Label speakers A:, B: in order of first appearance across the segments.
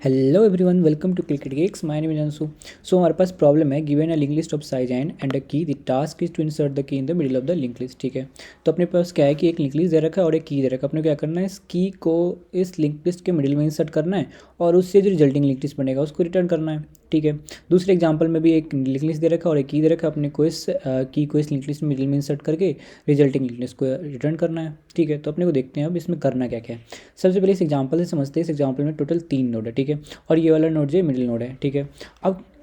A: Hello everyone, welcome to cricket geeks. My name is Anshu. So हमारे पास problem है, given a linked list of size and a key, the task is to insert the key in the middle of the linked list. ठीक है, तो अपने पास क्या है कि एक लिंक लिस्ट दे रखा है और एक की दे रखा है। अपने क्या करना है, इस की को इस लिंक लिस्ट के मिडिल में इंसर्ट करना है और उससे जो रिजल्टिंग लिंक लिस्ट बनेगा उसको रिटर्न करना है। ठीक है, दूसरे एग्जाम्पल में भी एक लिंक लिस्ट दे रखा है और एक की दे रखा है। अपने को इस की को इस लिंक लिस्ट में मिडिल में इंसर्ट करके रिजल्टिंग लिंक लिस्ट को रिटर्न करना है। ठीक है, तो अपने को देखते हैं अब इसमें करना क्या क्या है। सबसे पहले इस एग्जाम्पल से समझते हैं। इस एग्जाम्पल में टोटल 3 नोड है। ठीक है, और ये वाला नोड जो मिडिल नोड है। ठीक है,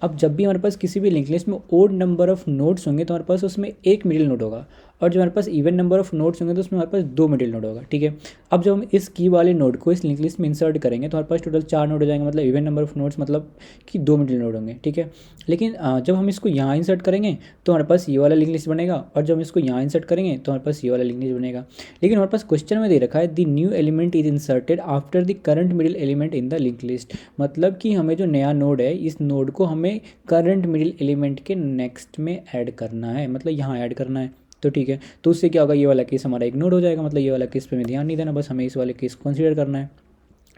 A: अब जब भी हमारे पास किसी भी लिंक लिस्ट में ओड नंबर ऑफ नोड्स होंगे तो हमारे पास उसमें एक मिडिल नोड होगा, और जब हमारे पास इवन नंबर ऑफ नोड्स होंगे तो उसमें हमारे पास 2 मिडिल नोड होगा। ठीक है, अब जब हम इस की वाले नोड को इस लिंक लिस्ट में इंसर्ट करेंगे तो हमारे पास टोटल 4 नोड हो जाएंगे, मतलब इवन नंबर ऑफ नोड्स मतलब कि 2 मिडिल नोड होंगे। ठीक है, लेकिन जब हम इसको यहाँ इंसर्ट करेंगे तो हमारे पास ये वाला लिंक लिस्ट बनेगा, और जब हम इसको यहाँ इंसर्ट करेंगे तो हमारे पास ये वाला लिंक लिस्ट बनेगा। लेकिन हमारे पास क्वेश्चन में दे रखा है the new element is inserted after the current middle element in the linked list. मतलब कि हमें जो नया नोड है इस नोड को हमें करंट मिडिल एलिमेंट के नेक्स्ट में ऐड करना है, मतलब यहाँ ऐड करना है। तो ठीक है, तो उससे क्या होगा, ये वाला केस हमारा इग्नोर हो जाएगा, मतलब ये वाला केस पे हमें ध्यान नहीं देना, बस हमें इस वाले केस को कंसीडर करना है।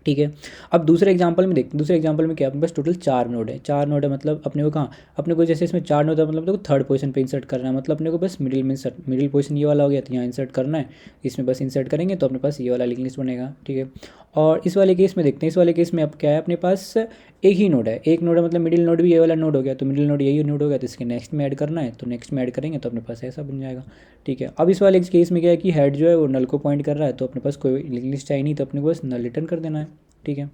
A: ठीक है, अब दूसरे एग्जांपल में देखते हैं। दूसरे एग्जांपल में क्या, अपने पास टोटल 4 नोड है। 4 नोड है मतलब अपने को कहाँ, अपने को जैसे इसमें 4 नोड है मतलब अपने को थर्ड पोजीशन पे इंसर्ट करना है, मतलब अपने को बस मिडिल में इंसर्ट, मिडिल पोजीशन ये वाला हो गया तो यहाँ इंसर्ट करना है। इसमें बस इंसर्ट करेंगे तो अपने पास ये वाला लिंक लिस्ट बनेगा। ठीक है, और इस वाले केस में देखते हैं। इस वाले केस में अब क्या है, अपने पास एक ही नोड है। एक नोड है मतलब मिडिल नोड भी ये वाला नोड हो गया, तो मिडिल नोड यही नोड हो गया तो इसके नेक्स्ट में ऐड करना है, तो नेक्स्ट में ऐड करेंगे तो अपने पास ऐसा बन जाएगा। ठीक है, अब इस वाले केस में क्या है कि हेड जो है वो नल को पॉइंट कर रहा है, तो अपने पास कोई लिंक लिस्ट चाहिए नहीं, तो अपने को बस नल रिटर्न कर देना है। ठीक है,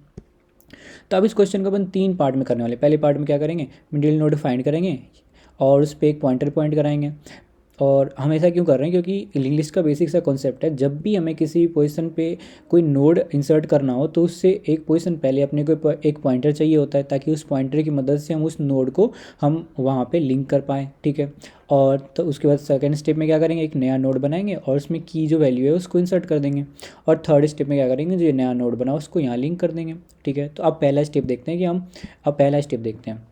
A: तो अब इस क्वेश्चन को अपन 3 पार्ट में करने वाले। पहले पार्ट में क्या करेंगे, मिडिल नोड फाइंड करेंगे और उस पर एक पॉइंटर पॉइंट कराएंगे। और हम ऐसा क्यों कर रहे हैं, क्योंकि लिंक लिस्ट का बेसिक सा कॉन्सेप्ट है, जब भी हमें किसी पोजीशन पे कोई नोड इंसर्ट करना हो तो उससे एक पोजीशन पहले अपने को एक पॉइंटर चाहिए होता है, ताकि उस पॉइंटर की मदद से हम उस नोड को हम वहाँ पे लिंक कर पाएँ। ठीक है, और तो उसके बाद सेकंड स्टेप में क्या करेंगे, एक नया नोड बनाएंगे और उसमें की जो वैल्यू है उसको इंसर्ट कर देंगे। और थर्ड स्टेप में क्या करेंगे, जो नया नोड बना उसको यहाँ लिंक कर देंगे। ठीक है, तो अब पहला स्टेप देखते हैं कि हम, अब पहला स्टेप देखते हैं।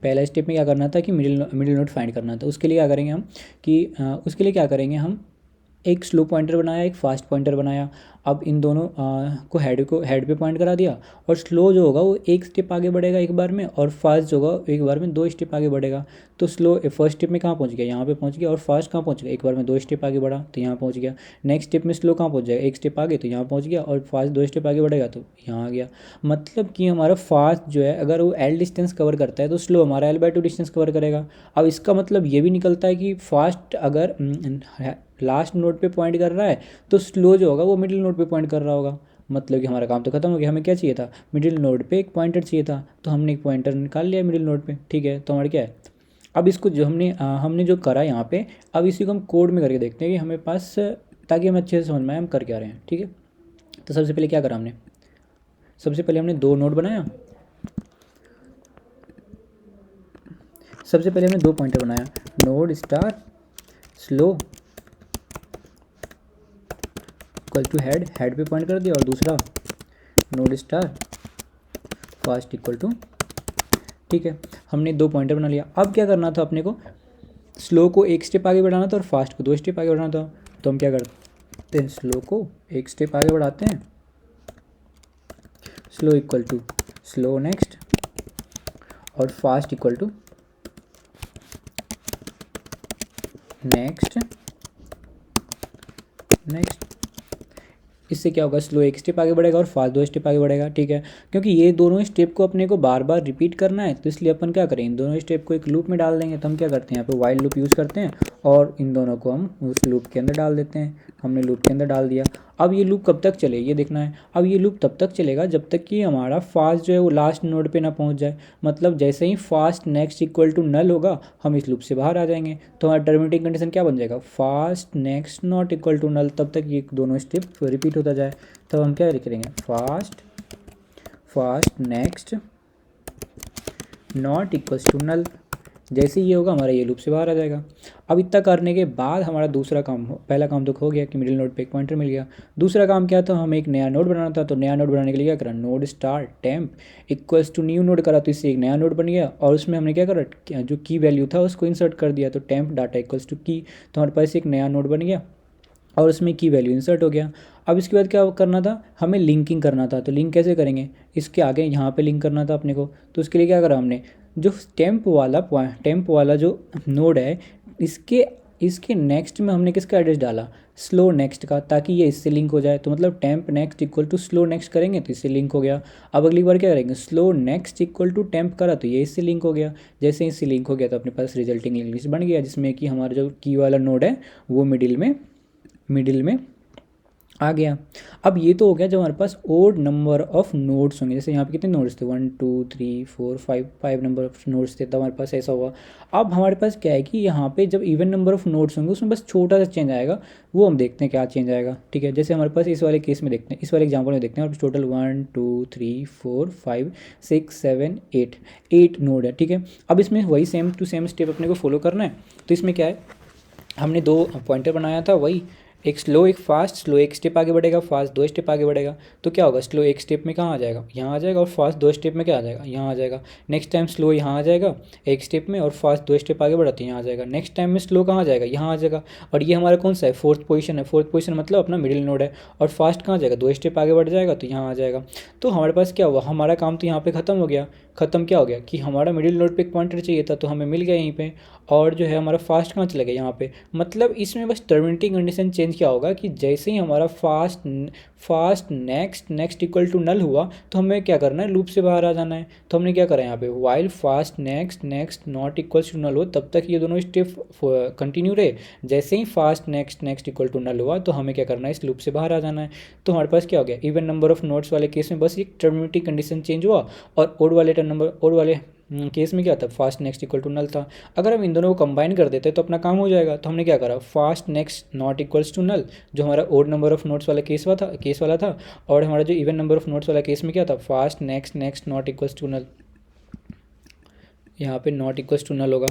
A: पहला स्टेप में क्या करना था कि मिडिल नोड फाइंड करना था। उसके लिए क्या करेंगे हम कि उसके लिए क्या करेंगे हम, एक स्लो पॉइंटर बनाया, एक फास्ट पॉइंटर बनाया। अब इन दोनों को हेड पे पॉइंट करा दिया, और स्लो जो होगा वो एक स्टेप आगे बढ़ेगा एक बार में, और फास्ट जो होगा एक बार में 2 स्टेप आगे बढ़ेगा। तो स्लो फर्स्ट स्टेप में कहाँ पहुँच गया, यहाँ पे पहुँच गया, और फास्ट कहाँ पहुँच गया, एक बार में 2 स्टेप आगे बढ़ा तो यहाँ पहुँच गया। नेक्स्ट स्टेप में स्लो कहाँ पहुँच जाएगा, एक स्टेप आगे तो यहाँ पहुँच गया, और फास्ट 2 स्टेप आगे बढ़ेगा तो यहाँ आ गया। मतलब कि हमारा फास्ट जो है अगर वो एल डिस्टेंस कवर करता है तो स्लो हमारा L/2 डिस्टेंस कवर करेगा। अब इसका मतलब ये भी निकलता है कि फास्ट अगर लास्ट नोड पे पॉइंट कर रहा है तो स्लो जो होगा वो मिडिल नोड पे पॉइंट कर रहा होगा। मतलब कि हमारा काम तो खत्म हो गया। हमें क्या चाहिए था, मिडिल नोड पे एक पॉइंटर चाहिए था, तो हमने एक पॉइंटर निकाल लिया मिडिल नोड पे। ठीक है, तो हमारा क्या है, अब इसको जो हमने जो करा यहाँ पे, अब इसी को हम कोड में करके देखते हैं कि हमें पास, ताकि हम अच्छे से समझ में आए हम कर क्या रहे हैं। ठीक है, तो सबसे पहले क्या करा हमने, सबसे पहले हमने 2 नोड बनाया। सबसे पहले हमने 2 पॉइंटर बनाया, node star slow equal to head पे पॉइंट कर दिया, और दूसरा node star fast equal to. ठीक है, हमने 2 पॉइंटर बना लिया। अब क्या करना था अपने को, स्लो को एक स्टेप आगे बढ़ाना था और फास्ट को 2 स्टेप आगे बढ़ाना था। तो हम क्या करते हैं, स्लो को एक स्टेप आगे बढ़ाते हैं, slow equal to slow next, और fast equal to next next. इससे क्या होगा, स्लो एक स्टेप आगे बढ़ेगा और फास्ट 2 स्टेप आगे बढ़ेगा। ठीक है, क्योंकि ये दोनों स्टेप को अपने को बार बार रिपीट करना है, तो इसलिए अपन क्या करें, इन दोनों स्टेप को एक लूप में डाल देंगे। तो हम क्या करते हैं, यहाँ पे वाइल लूप यूज़ करते हैं और इन दोनों को हम उस लूप के अंदर डाल देते हैं। हमने लूप के अंदर डाल दिया। अब ये लूप कब तक चले ये देखना है। अब ये लूप तब तक चलेगा जब तक कि हमारा फास्ट जो है वो लास्ट नोड पे ना पहुंच जाए। मतलब जैसे ही fast next equal to null होगा हम इस लूप से बाहर आ जाएंगे, तो हमारा टर्मिनेटिंग कंडीशन क्या बन जाएगा, fast next not equal to null, तब तक ये दोनों स्टेप रिपीट होता जाए। तब हम क्या लिख देंगे, fast next not equals to null. जैसे ये होगा हमारा ये लूप से बाहर आ जाएगा। अब इतना करने के बाद हमारा दूसरा काम पहला काम तो हो गया कि मिडिल नोड पे एक पॉइंटर मिल गया। दूसरा काम क्या था, हमें एक नया नोड बनाना था। तो नया नोड बनाने के लिए क्या करा, node star temp equals to new node करा, तो इससे एक नया नोड बन गया, और उसमें हमने क्या करा, जो की वैल्यू था उसको इंसर्ट कर दिया, तो टेम्प डाटा इक्वल्स टू की, तो हमारे पास एक नया नोड बन गया। और उसमें की वैल्यू इंसर्ट हो गया। अब इसके बाद क्या करना था, हमें लिंकिंग करना था। तो लिंक कैसे करेंगे, इसके आगे यहाँ पे लिंक करना था अपने को। तो उसके लिए क्या करा हमने, जो टेम्प वाला जो नोड है, इसके इसके नेक्स्ट में हमने किसका एड्रेस डाला, स्लो नेक्स्ट का, ताकि ये इससे लिंक हो जाए। तो मतलब temp next equal to slow next करेंगे तो इससे लिंक हो गया। अब अगली बार क्या करेंगे, slow next equal to temp करा तो ये इससे लिंक हो गया। जैसे इससे लिंक हो गया तो अपने पास रिजल्टिंग लिंक लिस्ट बन गया, जिसमें कि हमारा जो की वाला नोड है वो मिडिल में आ गया। अब ये तो हो गया जब हमारे पास ओड नंबर ऑफ नोड्स होंगे। जैसे यहाँ पे कितने नोड्स थे, 1 2 3 4 5 नंबर ऑफ नोड्स थे, तब हमारे पास ऐसा हुआ। अब हमारे पास क्या है कि यहाँ पे जब इवन नंबर ऑफ नोड्स होंगे उसमें बस छोटा सा चेंज आएगा, वो हम देखते हैं क्या चेंज आएगा। ठीक है, जैसे हमारे पास इस वाले केस में देखते हैं, इस वाले एग्जाम्पल में देखते हैं, और टोटल 1 2 3 4 5 6 7 8 नोड है। ठीक है, अब इसमें वही सेम टू सेम स्टेप अपने को फॉलो करना है। तो इसमें क्या है, हमने दो पॉइंटर बनाया था, वही एक स्लो एक फास्ट, स्लो एक स्टेप आगे बढ़ेगा, फास्ट दो स्टेप आगे बढ़ेगा। तो क्या होगा, स्लो एक स्टेप में कहाँ आ जाएगा, यहाँ आ जाएगा, और फास्ट दो स्टेप में क्या आ जाएगा, यहाँ आ जाएगा। नेक्स्ट टाइम स्लो यहाँ आ जाएगा एक स्टेप में, और फास्ट दो स्टेप आगे बढ़ा तो यहाँ आ जाएगा। नेक्स्ट टाइम में स्लो कहाँ आ जाएगा, यहाँ आ जाएगा। और ये हमारा कौन सा है, फोर्थ पोजीशन है। फोर्थ पोजीशन मतलब अपना मिडिल नोड है। और फास्ट कहाँ जाएगा, दो स्टेप आगे बढ़ जाएगा तो यहाँ आ जाएगा। तो हमारे पास क्या हुआ, हमारा काम तो यहाँ पे ख़त्म हो गया। ख़त्म क्या हो गया कि हमारा मिडिल नोड पे एक पॉइंटर चाहिए था तो हमें मिल गया यहीं पे। और जो है हमारा फास्ट कहाँ चला गया, यहाँ पे। मतलब इसमें बस टर्मिनेटिंग कंडीशन चेंज क्या होगा कि जैसे ही हमारा fast next equal to null हुआ तो हमें क्या करना है, लूप से बाहर आ जाना है। तो हमने क्या करा यहाँ पे, while fast next not equals to null हो तब तक ये दोनों स्टेप कंटिन्यू रहे। जैसे ही fast next equal to null हुआ तो हमें क्या करना है, इस लूप से बाहर आ जाना है। तो हमारे पास क्या हो गया, इवन नंबर ऑफ नोड्स वाले केस में बस एक टर्मिनेटिंग कंडीशन चेंज हुआ, और ओड वाले केस में क्या था, fast next equal to null था। अगर हम इन दोनों को कंबाइन कर देते तो अपना काम हो जाएगा। तो हमने क्या करा, fast next not equals to null, जो हमारा ओड नंबर ऑफ नोट्स वाला केस वाला था। और हमारा जो इवन नंबर ऑफ नोट्स वाला केस में क्या था, fast next not equals to null, यहाँ पे नॉट इक्वल्स टू नल होगा।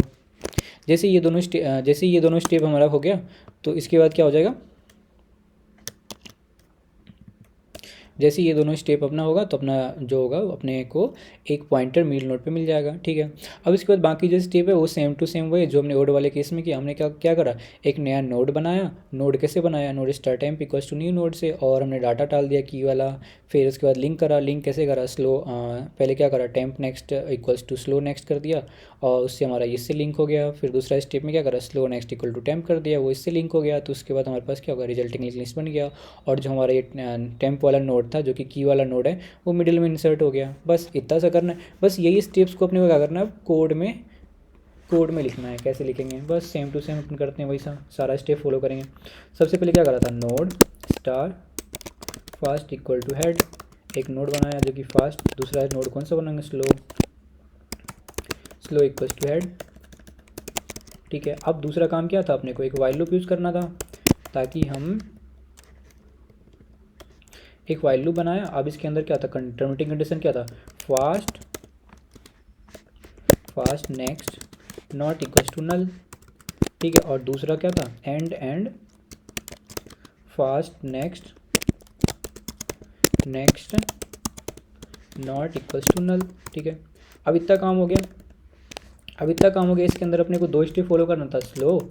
A: जैसे ये दोनों स्टेप हमारा हो गया तो इसके बाद क्या हो जाएगा, जैसे ये दोनों स्टेप अपना होगा तो अपना जो होगा अपने को एक पॉइंटर मिडिल नोड पे मिल जाएगा। ठीक है, अब इसके बाद बाकी जो स्टेप है वो सेम टू सेम वही जो हमने ओड वाले केस में किया। हमने क्या क्या करा, एक नया नोड बनाया। नोड कैसे बनाया, node star temp equals to new node से, और हमने डाटा डाल दिया की वाला। फिर उसके बाद लिंक करा। लिंक कैसे करा, पहले क्या करा, temp next equals to slow next कर दिया, और उससे हमारा इससे लिंक हो गया। फिर दूसरा स्टेप में क्या करा, slow next equal to temp कर दिया, वो इससे लिंक हो गया। तो उसके बाद हमारे पास क्या होगा, रिजल्टिंग लिस्ट बन गया। और जो हमारा ये टेम्प वाला नोड था जो कि की वाला नोड है वो मिडिल में इंसर्ट हो गया। बस इतना सा करना है। बस यही स्टेप्स को अपने को क्या करना है, कोड में लिखना है। कैसे लिखेंगे, बस सेम टू सेम अपन करते हैं वही सारा स्टेप फॉलो करेंगे। सबसे पहले क्या करा था, node star fast equal to head, एक नोड बनाया जो कि फास्ट। दूसरा नोड कौन सा बनाएंगे, स्लो इक्वल टू हेड। ठीक है, अब दूसरा काम क्या था, अपने को एक वाइल लूप यूज़ करना था, ताकि हम एक वाइल लूप बनाया। अब इसके अंदर क्या था, टर्मिनेटिंग कंडीशन क्या था, fast next not equals to null. ठीक है, और दूसरा क्या था, and fast next not equals to null. ठीक है, अब इतना काम हो गया। इसके अंदर अपने को दो स्टेप फॉलो करना था, slow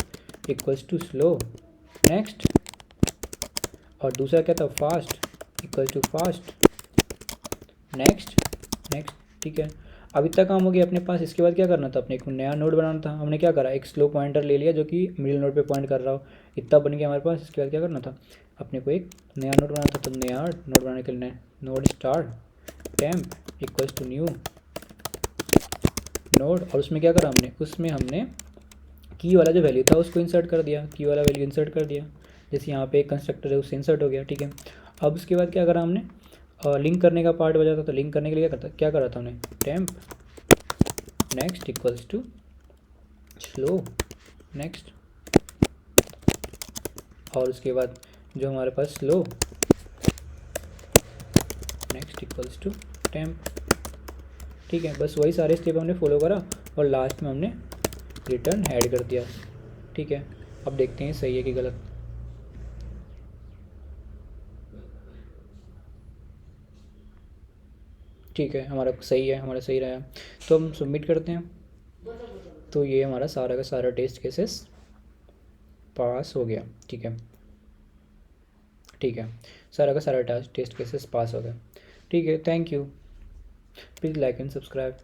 A: equals to slow next, और दूसरा क्या था, fast equal to fast next. ठीक है, अब इतना काम हो गया अपने पास। इसके बाद क्या करना था, अपने एक नया नोड बनाना था। हमने क्या करा, एक स्लो पॉइंटर ले लिया जो कि मिडिल नोड पे पॉइंट कर रहा हो। इतना बन गया हमारे पास। इसके बाद क्या करना था, अपने को एक नया नोड बनाना था। तो नया नोड बनाने के लिए node star temp equals to new node, और उसमें क्या करा हमने की वाला जो वैल्यू था उसको इंसर्ट कर दिया। की वाला वैल्यू इंसर्ट कर दिया, जैसे यहाँ पे एक कंस्ट्रक्टर है उससे इंसर्ट हो गया। ठीक है, अब उसके बाद क्या करा हमने, लिंक करने का पार्ट बचा था। तो लिंक करने के लिए क्या करा था हमने, temp next equals to slow next, और उसके बाद जो हमारे पास slow next equals to temp. ठीक है, बस वही सारे स्टेप हमने फॉलो करा, और लास्ट में हमने रिटर्न ऐड कर दिया। ठीक है, अब देखते हैं सही है कि गलत। ठीक है, हमारा सही रहा। तो हम सबमिट करते हैं। तो ये हमारा सारा का सारा टेस्ट केसेस पास हो गया। ठीक है। ठीक है, सारा का सारा टेस्ट केसेस पास हो गए। ठीक है, thank you, please like and subscribe.